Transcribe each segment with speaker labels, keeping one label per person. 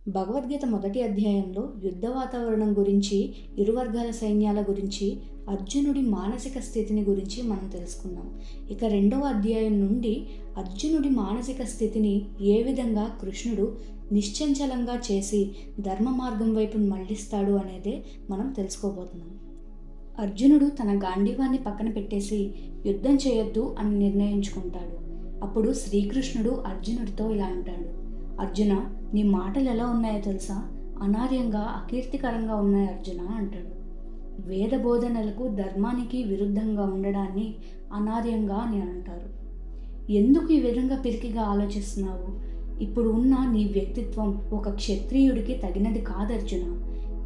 Speaker 1: భగవద్గీత మొదటి అధ్యాయంలో యుద్ధ వాతావరణం గురించి, ఇరు వర్గాల సైన్యాల గురించి, అర్జునుడి మానసిక స్థితిని గురించి మనం తెలుసుకున్నాం. ఇక రెండవ అధ్యాయం నుండి అర్జునుడి మానసిక స్థితిని ఏ విధంగా కృష్ణుడు నిశ్చంచలంగా చేసి ధర్మ మార్గం వైపు మళ్లిస్తాడు అనేదే మనం తెలుసుకోబోతున్నాం. అర్జునుడు తన గాంధీవాన్ని పక్కన పెట్టేసి యుద్ధం చేయొద్దు అని నిర్ణయించుకుంటాడు. అప్పుడు శ్రీకృష్ణుడు అర్జునుడితో ఇలా అంటాడు: అర్జున, నీ మాటలు ఎలా ఉన్నాయో తెలుసా? అనార్యంగా, అకీర్తికరంగా ఉన్నాయి అర్జున అంటాడు. వేద బోధనలకు, ధర్మానికి విరుద్ధంగా ఉండడాన్ని అనార్యంగా అని అంటారు. ఎందుకు ఈ విధంగా పిరికిగా ఆలోచిస్తున్నావు? ఇప్పుడు ఉన్న నీ వ్యక్తిత్వం ఒక క్షత్రియుడికి తగినది కాదు అర్జున.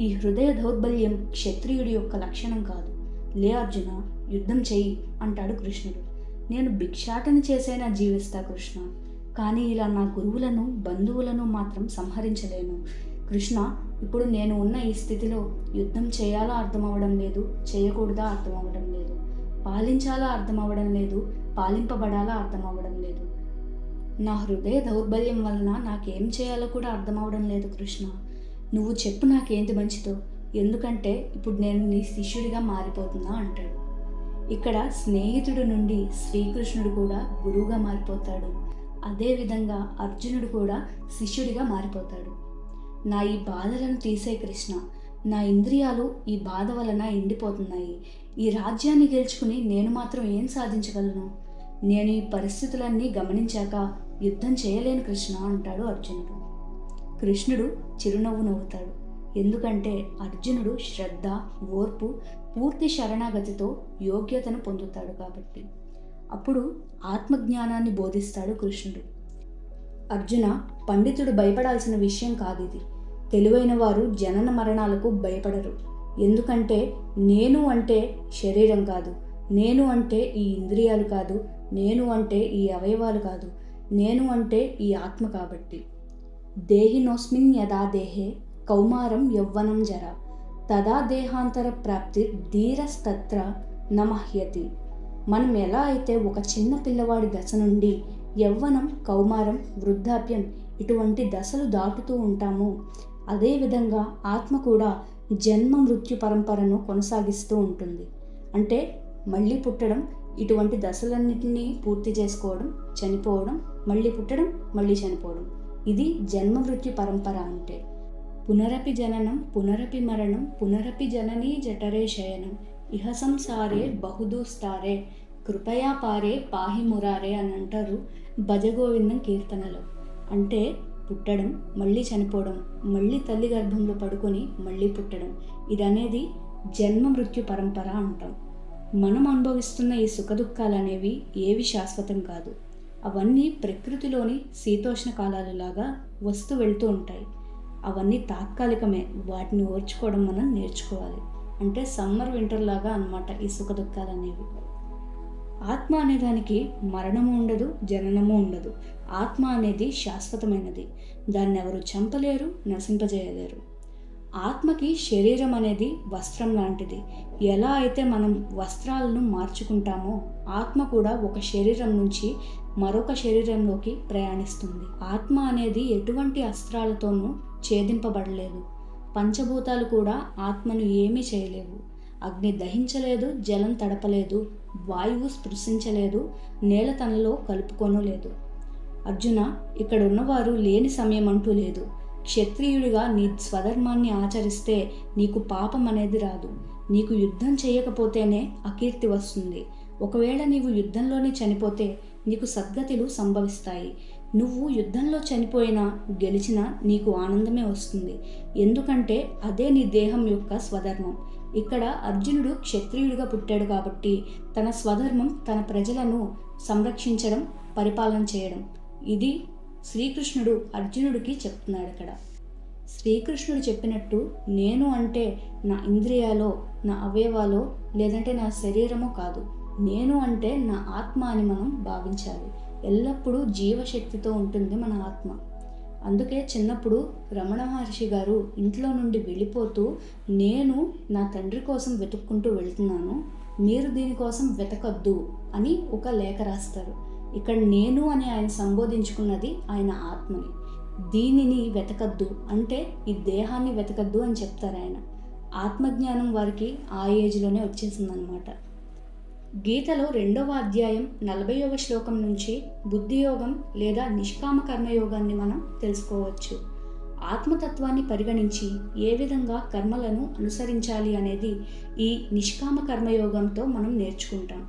Speaker 1: ఈ హృదయ దౌర్బల్యం క్షత్రియుడి యొక్క లక్షణం కాదు. లే అర్జున, యుద్ధం చెయ్యి అంటాడు కృష్ణుడు. నేను భిక్షాటన చేసైనా జీవిస్తా కృష్ణ, కానీ ఇలా నా గురువులను, బంధువులను మాత్రం సంహరించలేను. కృష్ణ, ఇప్పుడు నేను ఉన్న ఈ స్థితిలో యుద్ధం చేయాలా అర్థం అవ్వడం లేదు, చేయకూడదా అర్థం అవ్వడం లేదు, పాలించాలా అర్థం అవ్వడం లేదు, పాలింపబడాలా అర్థం అవ్వడం లేదు. నా హృదయ దౌర్బల్యం వలన నాకేం చేయాలో కూడా అర్థం అవ్వడం లేదు కృష్ణ. నువ్వు చెప్పు నాకేంటి మంచిదో, ఎందుకంటే ఇప్పుడు నేను నీ శిష్యుడిగా మారిపోతున్నా అంటాడు. ఇక్కడ స్నేహితుడి నుండి శ్రీకృష్ణుడు కూడా గురువుగా మారిపోతాడు. అదేవిధంగా అర్జునుడు కూడా శిష్యుడిగా మారిపోతాడు. నా ఈ బాధలను తీసే కృష్ణ, నా ఇంద్రియాలు ఈ బాధ వలన ఎండిపోతున్నాయి. ఈ రాజ్యాన్ని గెలుచుకుని నేను మాత్రం ఏం సాధించగలను? నేను ఈ పరిస్థితులన్నీ గమనించాక యుద్ధం చేయలేను కృష్ణ అంటాడు అర్జునుడు. కృష్ణుడు చిరునవ్వు నవ్వుతాడు. ఎందుకంటే అర్జునుడు శ్రద్ధ, ఓర్పు, పూర్తి శరణాగతితో యోగ్యతను పొందుతాడు కాబట్టి. అప్పుడు ఆత్మజ్ఞానాన్ని బోధిస్తాడు కృష్ణుడు. అర్జున, పండితుడు భయపడాల్సిన విషయం కాదు ఇది. తెలివైన వారు జనన మరణాలకు భయపడరు. ఎందుకంటే నేను అంటే శరీరం కాదు, నేను అంటే ఈ ఇంద్రియాలు కాదు, నేను అంటే ఈ అవయవాలు కాదు, నేను అంటే ఈ ఆత్మ కాబట్టి. దేహినోస్మిన్ యదా దేహే కౌమారం యౌవనం జర తదా దేహాంతర ప్రాప్తి ధీరస్తత్ర నమహ్యతి. మనం ఎలా అయితే ఒక చిన్న పిల్లవాడి దశ నుండి యవ్వనం, కౌమారం, వృద్ధాప్యం ఇటువంటి దశలు దాటుతూ ఉంటామో, అదేవిధంగా ఆత్మ కూడా జన్మ మృత్యు పరంపరను కొనసాగిస్తూ ఉంటుంది. అంటే మళ్ళీ పుట్టడం, ఇటువంటి దశలన్నింటినీ పూర్తి చేసుకోవడం, చనిపోవడం, మళ్ళీ పుట్టడం, మళ్ళీ చనిపోవడం. ఇది జన్మ మృత్యు పరంపర. అంటే పునరపి జననం, పునరపి మరణం, పునరపి జననీ జఠరే శయనం, ఇహ సంసారే బహుదూస్తారే కృపయా పారే పాహి మురారే అని అంటారు భజగోవిందం కీర్తనలో. అంటే పుట్టడం, మళ్ళీ చనిపోవడం, మళ్ళీ తల్లి గర్భంలో పడుకొని మళ్ళీ పుట్టడం, ఇదనేది జన్మ మృత్యు పరంపర అంటాం. మనం అనుభవిస్తున్న ఈ సుఖదుఖాలు అనేవి ఏవి శాశ్వతం కాదు. అవన్నీ ప్రకృతిలోని శీతోష్ణ కాలాలులాగా వస్తూ వెళ్తూ ఉంటాయి. అవన్నీ తాత్కాలికమే. వాటిని ఓర్చుకోవడం మనం నేర్చుకోవాలి. అంటే సమ్మర్, వింటర్ లాగా అన్నమాట ఈ సుఖదుఖాలు అనేవి. ఆత్మ అనేదానికి మరణము ఉండదు, జననము ఉండదు. ఆత్మ అనేది శాశ్వతమైనది. దాన్ని ఎవరు చంపలేరు, నశింపజేయలేరు. ఆత్మకి శరీరం అనేది వస్త్రం లాంటిది. ఎలా అయితే మనం వస్త్రాలను మార్చుకుంటామో, ఆత్మ కూడా ఒక శరీరం నుంచి మరొక శరీరంలోకి ప్రయాణిస్తుంది. ఆత్మ అనేది ఎటువంటి అస్త్రాలతోనూ ఛేదింపబడలేదు. పంచభూతాలు కూడా ఆత్మను ఏమీ చేయలేవు. అగ్ని దహించలేదు, జలం తడపలేదు, వాయువు స్పృశించలేదు, నేల తనలో కలుపుకోనలేదు. అర్జున, ఇక్కడ ఉన్నవారు లేని సమయం అంటూ లేదు. క్షత్రియుడిగా నీ స్వధర్మాన్ని ఆచరిస్తే నీకు పాపం అనేది రాదు. నీకు యుద్ధం చేయకపోతేనే అకీర్తి వస్తుంది. ఒకవేళ నీవు యుద్ధంలోనే చనిపోతే నీకు సద్గతులు సంభవిస్తాయి. నువ్వు యుద్ధంలో చనిపోయినా, గెలిచినా నీకు ఆనందమే వస్తుంది. ఎందుకంటే అదే నీ దేహం యొక్క స్వధర్మం. ఇక్కడ అర్జునుడు క్షత్రియుడిగా పుట్టాడు కాబట్టి తన స్వధర్మం తన ప్రజలను సంరక్షించడం, పరిపాలన చేయడం. ఇది శ్రీకృష్ణుడు అర్జునుడికి చెప్తున్నాడు. ఇక్కడ శ్రీకృష్ణుడు చెప్పినట్టు నేను అంటే నా ఇంద్రియాలో, నా అవయవాలో, లేదంటే నా శరీరమో కాదు. నేను అంటే నా ఆత్మ అని మనం భావించాలి. ఎల్లప్పుడూ జీవశక్తితో ఉంటుంది మన ఆత్మ. అందుకే చిన్నప్పుడు రమణ మహర్షి గారు ఇంట్లో నుండి వెళ్ళిపోతూ, నేను నా తండ్రి కోసం వెతుక్కుంటూ వెళ్తున్నాను, మీరు దీనికోసం వెతకద్దు అని ఒక లేఖ రాస్తారు. ఇక్కడ నేను అని ఆయన సంబోధించుకున్నది ఆయన ఆత్మని. దీనిని వెతకద్దు అంటే ఈ దేహాన్ని వెతకద్దు అని చెప్తారు ఆయన. ఆత్మజ్ఞానం వారికి ఆ ఏజ్లోనే వచ్చేసిందనమాట. గీతలో 2వ అధ్యాయం 40వ శ్లోకం నుంచి బుద్ధియోగం లేదా నిష్కామ కర్మయోగాన్ని మనం తెలుసుకోవచ్చు. ఆత్మతత్వాన్ని పరిగణించి ఏ విధంగా కర్మలను అనుసరించాలి అనేది ఈ నిష్కామ కర్మయోగంతో మనం నేర్చుకుంటాం.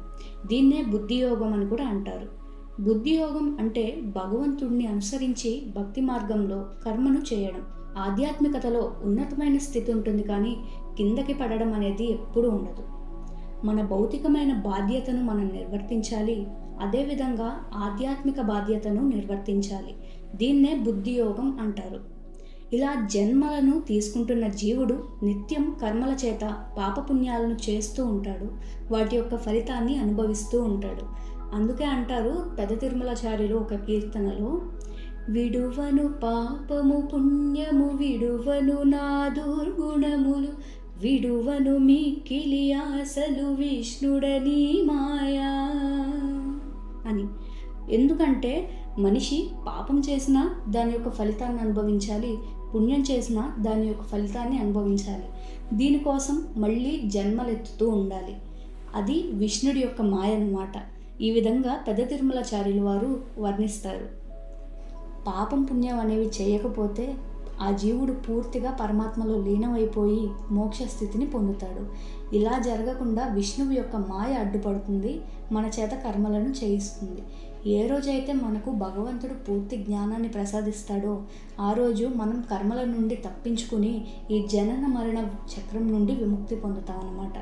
Speaker 1: దీన్నే బుద్ధియోగం అని కూడా అంటారు. బుద్ధియోగం అంటే భగవంతుడిని అనుసరించి భక్తి మార్గంలో కర్మను చేయడం. ఆధ్యాత్మికతలో ఉన్నతమైన స్థితి ఉంటుంది, కానీ కిందకి పడడం అనేది ఎప్పుడూ ఉండదు. మన భౌతికమైన బాధ్యతను మనం నిర్వర్తించాలి, అదేవిధంగా ఆధ్యాత్మిక బాధ్యతను నిర్వర్తించాలి. దీన్నే బుద్ధియోగం అంటారు. ఇలా జన్మలను తీసుకుంటున్న జీవుడు నిత్యం కర్మల చేత పాపపుణ్యాలను చేస్తూ ఉంటాడు, వాటి యొక్క ఫలితాన్ని అనుభవిస్తూ ఉంటాడు. అందుకే అంటారు పెద్ద తిరుమలాచార్యులు ఒక కీర్తనలో, విడువను పాపము పుణ్యము విడువను నా దుర్గుణములు విడువను మిక్కిలి ఆశలు విష్ణుడని మాయా అని. ఎందుకంటే మనిషి పాపం చేసినా దాని యొక్క ఫలితాన్ని అనుభవించాలి, పుణ్యం చేసినా దాని యొక్క ఫలితాన్ని అనుభవించాలి. దీనికోసం మళ్ళీ జన్మలెత్తుతూ ఉండాలి. అది విష్ణుడి యొక్క మాయ అన్నమాట. ఈ విధంగా పెద్ద తిరుమలాచార్యులు వారు వర్ణిస్తారు. పాపం పుణ్యం అనేవి చేయకపోతే ఆ జీవుడు పూర్తిగా పరమాత్మలో లీనమైపోయి మోక్ష స్థితిని పొందుతాడు. ఇలా జరగకుండా విష్ణువు యొక్క మాయ అడ్డుపడుతుంది, మన చేత కర్మలను చేయిస్తుంది. ఏ రోజైతే మనకు భగవంతుడు పూర్తి జ్ఞానాన్ని ప్రసాదిస్తాడో ఆ రోజు మనం కర్మల నుండి తప్పించుకుని ఈ జనన మరణ చక్రం నుండి విముక్తి పొందుతామన్నమాట.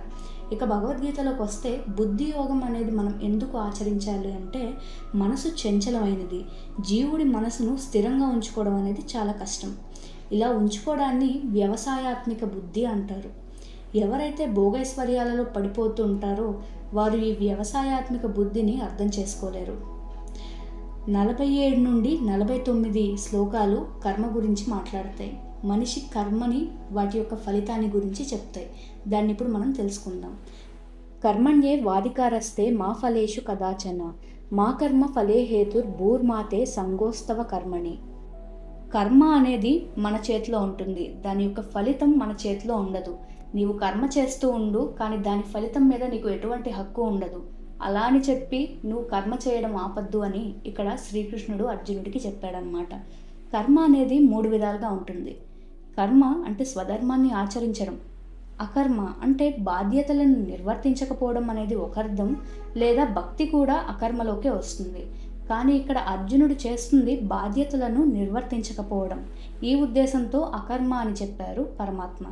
Speaker 1: ఇక భగవద్గీతలోకి వస్తే బుద్ధి యోగం అనేది మనం ఎందుకు ఆచరించాలి అంటే, మనసు చంచలమైనది, జీవుడి మనసును స్థిరంగా ఉంచుకోవడం అనేది చాలా కష్టం. ఇలా ఉంచుకోవడాన్ని వ్యవసాయాత్మిక బుద్ధి అంటారు. ఎవరైతే భోగైశ్వర్యాలలో పడిపోతూ ఉంటారో వారు ఈ వ్యవసాయాత్మిక బుద్ధిని అర్థం చేసుకోలేరు. 47 నుండి 49 శ్లోకాలు కర్మ గురించి మాట్లాడతాయి. మనిషి కర్మని వాటి యొక్క ఫలితాన్ని గురించి చెప్తాయి. దాన్ని ఇప్పుడు మనం తెలుసుకుందాం. కర్మణ్యే వాధికారస్తే మా ఫలేషు కదాచన మా కర్మ ఫలే హేతుర్ భూర్మాతే సంగోస్తవ కర్మణి. కర్మ అనేది మన చేతిలో ఉంటుంది, దాని యొక్క ఫలితం మన చేతిలో ఉండదు. నీవు కర్మ చేస్తూ ఉండు, కానీ దాని ఫలితం మీద నీకు ఎటువంటి హక్కు ఉండదు. అలా అని చెప్పి నువ్వు కర్మ చేయడం ఆపద్దు అని ఇక్కడ శ్రీకృష్ణుడు అర్జునుడికి చెప్పాడనమాట. కర్మ అనేది 3 విధాలుగా ఉంటుంది. కర్మ అంటే స్వధర్మాన్ని ఆచరించడం, అకర్మ అంటే బాధ్యతలను నిర్వర్తించకపోవడం అనేది ఒక అర్థం, లేదా భక్తి కూడా అకర్మలోకే వస్తుంది. కానీ ఇక్కడ అర్జునుడు చేస్తుంది బాధ్యతలను నిర్వర్తించకపోవడం. ఈ ఉద్దేశంతో అకర్మ అని చెప్పారు పరమాత్మ.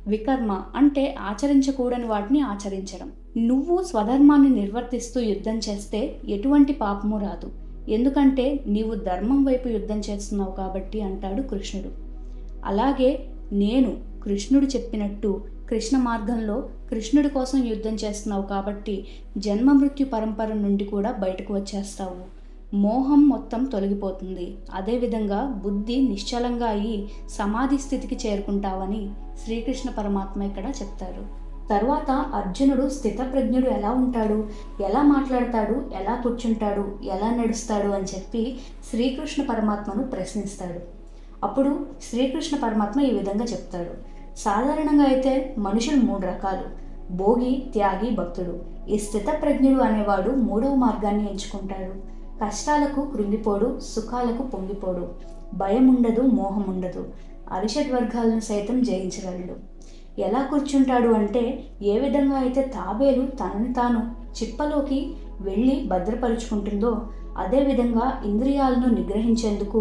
Speaker 1: వికర్మ అంటే ఆచరించకూడని వాటిని ఆచరించడం. నువ్వు స్వధర్మాన్ని నిర్వర్తిస్తూ యుద్ధం చేస్తే ఎటువంటి పాపము రాదు, ఎందుకంటే నీవు ధర్మం వైపు యుద్ధం చేస్తున్నావు కాబట్టి అంటాడు కృష్ణుడు. అలాగే నేను కృష్ణుడు చెప్పినట్టు కృష్ణ మార్గంలో కృష్ణుడి కోసం యుద్ధం చేస్తున్నావు కాబట్టి జన్మ మృత్యు పరంపర నుండి కూడా బయటకు వచ్చేస్తావు. మోహం మొత్తం తొలగిపోతుంది. అదేవిధంగా బుద్ధి నిశ్చలంగా అయ్యి సమాధి స్థితికి చేరుకుంటావని శ్రీకృష్ణ పరమాత్మ ఇక్కడ చెప్తారు. తర్వాత అర్జునుడు స్థితప్రజ్ఞుడు ఎలా ఉంటాడు, ఎలా మాట్లాడతాడు, ఎలా కూర్చుంటాడు, ఎలా నడుస్తాడు అని చెప్పి శ్రీకృష్ణ పరమాత్మను ప్రశ్నిస్తాడు. అప్పుడు శ్రీకృష్ణ పరమాత్మ ఈ విధంగా చెప్తాడు. సాధారణంగా అయితే మనుషులు 3 రకాలు: భోగి, త్యాగి, భక్తుడు. ఈ స్థితప్రజ్ఞుడు అనేవాడు 3వ మార్గాన్ని ఎంచుకుంటాడు. కష్టాలకు కృంగిపోడు, సుఖాలకు పొంగిపోడు, భయం ఉండదు, మోహం ఉండదు, అరిషడ్ వర్గాలను సైతం జయించగలడు. ఎలా కూర్చుంటాడు అంటే, ఏ విధంగా అయితే తాబేలు తనని తాను చిప్పలోకి వెళ్ళి భద్రపరుచుకుంటుందో అదేవిధంగా ఇంద్రియాలను నిగ్రహించేందుకు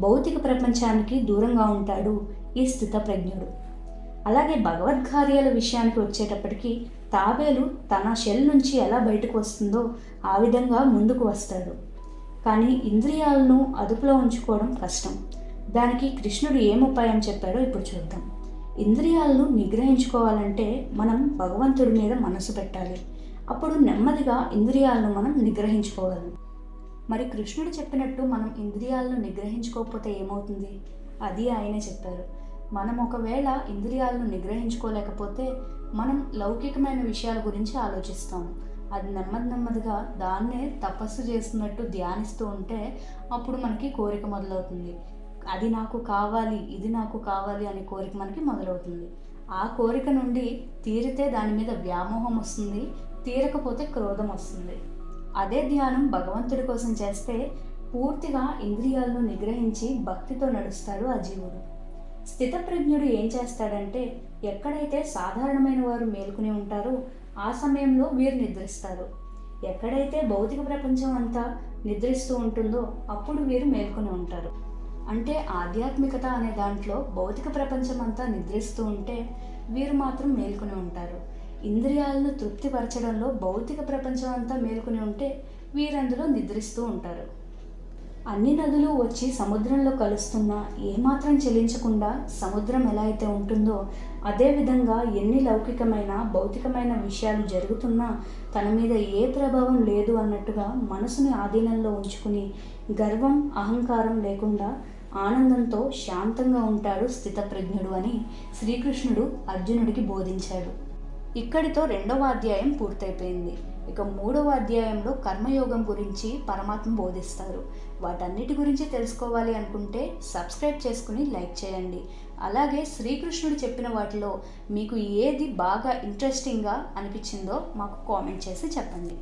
Speaker 1: భౌతిక ప్రపంచానికి దూరంగా ఉంటాడు ఈ స్థితప్రజ్ఞుడు. అలాగే భగవద్కార్యాల విషయానికి వచ్చేటప్పటికి తాబేలు తన షెల్ నుంచి ఎలా బయటకు వస్తుందో ఆ విధంగా ముందుకు వస్తాడు. కానీ ఇంద్రియాలను అదుపులో ఉంచుకోవడం కష్టం. దానికి కృష్ణుడు ఏం ఉపాయం చెప్పాడో ఇప్పుడు చూద్దాం. ఇంద్రియాలను నిగ్రహించుకోవాలంటే మనం భగవంతుడి మీద మనసు పెట్టాలి. అప్పుడు నెమ్మదిగా ఇంద్రియాలను మనం నిగ్రహించుకోగలం. మరి కృష్ణుడు చెప్పినట్టు మనం ఇంద్రియాలను నిగ్రహించుకోకపోతే ఏమవుతుంది? అది ఆయనే చెప్పారు. మనం ఒకవేళ ఇంద్రియాలను నిగ్రహించుకోలేకపోతే మనం లౌకికమైన విషయాల గురించి ఆలోచిస్తాము. అది నెమ్మదిగా దాన్నే తపస్సు చేస్తున్నట్టు ధ్యానిస్తూ ఉంటే అప్పుడు మనకి కోరిక మొదలవుతుంది. అది నాకు కావాలి, ఇది నాకు కావాలి అనే కోరిక మనకి మొదలవుతుంది. ఆ కోరిక నుండి తీరితే దాని మీద వ్యామోహం వస్తుంది, తీరకపోతే క్రోధం వస్తుంది. అదే ధ్యానం భగవంతుడి కోసం చేస్తే పూర్తిగా ఇంద్రియాలను నిగ్రహించి భక్తితో నడుస్తాడు ఆ జీవుడు. స్థితప్రజ్ఞుడు ఏం చేస్తాడంటే, ఎక్కడైతే సాధారణమైన వారు మేల్కొని ఉంటారో ఆ సమయంలో వీరు నిద్రిస్తారు. ఎక్కడైతే భౌతిక ప్రపంచం అంతా నిద్రిస్తూ ఉంటుందో అప్పుడు వీరు మేల్కొని ఉంటారు. అంటే ఆధ్యాత్మికత అనే దాంట్లో భౌతిక ప్రపంచం అంతా నిద్రిస్తూ ఉంటే వీరు మాత్రం మేల్కొని ఉంటారు. ఇంద్రియాలను తృప్తిపరచడంలో భౌతిక ప్రపంచం అంతా మేల్కొని ఉంటే వీరందులో నిద్రిస్తూ ఉంటారు. అన్ని నదులు వచ్చి సముద్రంలో కలుస్తున్నా ఏమాత్రం చెలించకుండా సముద్రం ఎలా అయితే ఉంటుందో అదేవిధంగా ఎన్ని లౌకికమైన భౌతికమైన విషయాలు జరుగుతున్నా తన మీద ఏ ప్రభావం లేదు అన్నట్టుగా మనసుని ఆధీనంలో ఉంచుకుని గర్వం అహంకారం లేకుండా ఆనందంతో శాంతంగా ఉంటాడు స్థితప్రజ్ఞుడు అని శ్రీకృష్ణుడు అర్జునుడికి బోధించాడు. ఇక్కడితో 2వ అధ్యాయం పూర్తయిపోయింది. ఇక 3వ అధ్యాయంలో కర్మయోగం గురించి పరమాత్మ బోధిస్తారు. వాటన్నిటి గురించి తెలుసుకోవాలి అనుకుంటే సబ్స్క్రైబ్ చేసుకుని లైక్ చేయండి. అలాగే శ్రీకృష్ణుడు చెప్పిన వాటిలో మీకు ఏది బాగా ఇంట్రెస్టింగ్గా అనిపించిందో మాకు కామెంట్ చేసి చెప్పండి.